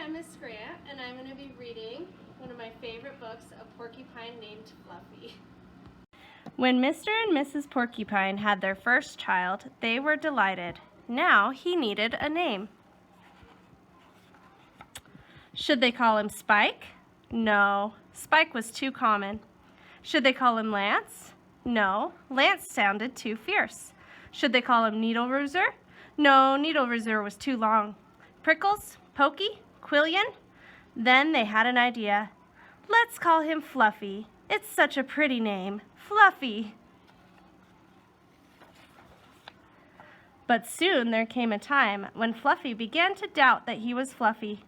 I'm Miss Grant, and I'm going to be reading one of my favorite books, A Porcupine Named Fluffy. When Mr. and Mrs. Porcupine had their first child, they were delighted. Now he needed a name. Should they call him Spike? No, Spike was too common. Should they call him Lance? No, Lance sounded too fierce. Should they call him Needle Rooser? No, Needle Rooser was too long. Prickles? Pokey? Quillian? Then they had an idea. Let's call him Fluffy. It's such a pretty name. Fluffy. But soon there came a time when Fluffy began to doubt that he was Fluffy.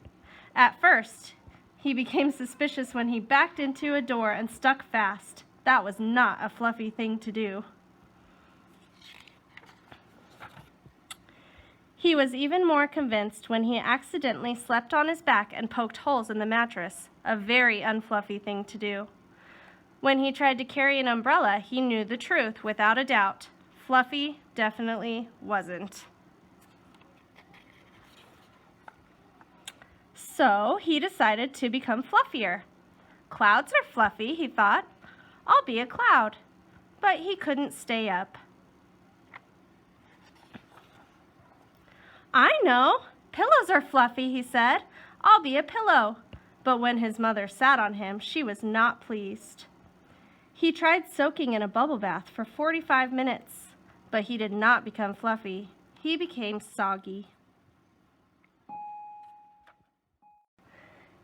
At first, he became suspicious when he backed into a door and stuck fast. That was not a Fluffy thing to do. He was even more convinced when he accidentally slept on his back and poked holes in the mattress, a very unfluffy thing to do. When he tried to carry an umbrella, he knew the truth without a doubt. Fluffy definitely wasn't. So he decided to become fluffier. Clouds are fluffy, he thought. I'll be a cloud. But he couldn't stay up. I know. Pillows are fluffy, he said. I'll be a pillow. But when his mother sat on him, she was not pleased. He tried soaking in a bubble bath for 45 minutes, but he did not become fluffy. He became soggy.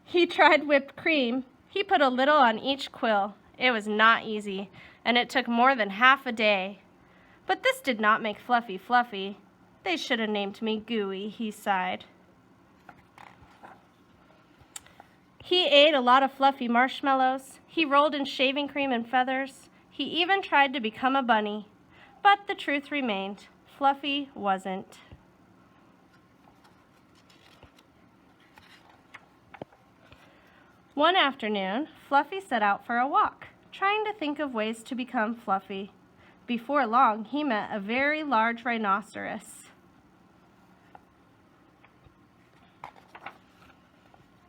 He tried whipped cream. He put a little on each quill. It was not easy, and it took more than half a day. But this did not make Fluffy fluffy. They should have named me Gooey, he sighed. He ate a lot of fluffy marshmallows. He rolled in shaving cream and feathers. He even tried to become a bunny. But the truth remained. Fluffy wasn't. One afternoon, Fluffy set out for a walk, trying to think of ways to become fluffy. Before long, he met a very large rhinoceros.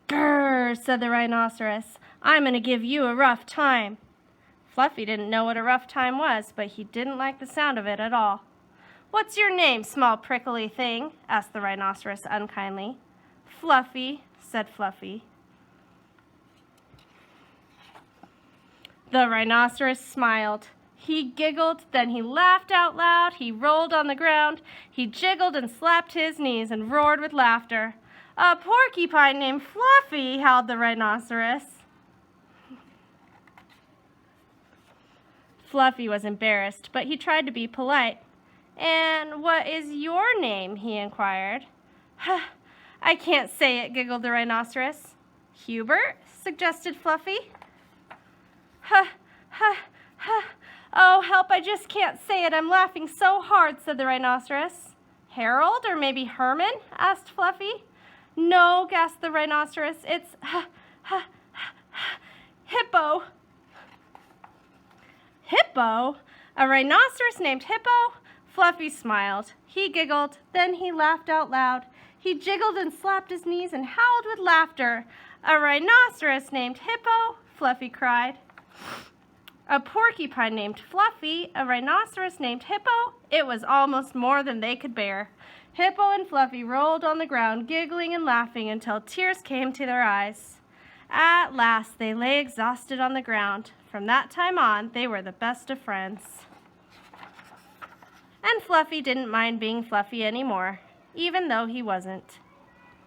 "Grrr," said the rhinoceros. "I'm going to give you a rough time." Fluffy didn't know what a rough time was, but he didn't like the sound of it at all. "What's your name, small prickly thing?" asked the rhinoceros unkindly. "Fluffy," said Fluffy. The rhinoceros smiled. He giggled, then he laughed out loud. He rolled on the ground. He jiggled and slapped his knees and roared with laughter. "A porcupine named Fluffy," howled the rhinoceros. Fluffy was embarrassed, but he tried to be polite. "And what is your name?" he inquired. "I can't say it," giggled the rhinoceros. "Hubert?" suggested Fluffy. "Oh, help, I just can't say it. I'm laughing so hard," said the rhinoceros. "Harold, or maybe Herman?" asked Fluffy. "No," gasped the rhinoceros. "It's Hippo." Hippo? A rhinoceros named Hippo? Fluffy smiled. He giggled, then he laughed out loud. He jiggled and slapped his knees and howled with laughter. "A rhinoceros named Hippo?" Fluffy cried. A porcupine named Fluffy, a rhinoceros named Hippo. It was almost more than they could bear. Hippo and Fluffy rolled on the ground, giggling and laughing until tears came to their eyes. At last, they lay exhausted on the ground. From that time on, they were the best of friends. And Fluffy didn't mind being Fluffy anymore, even though he wasn't.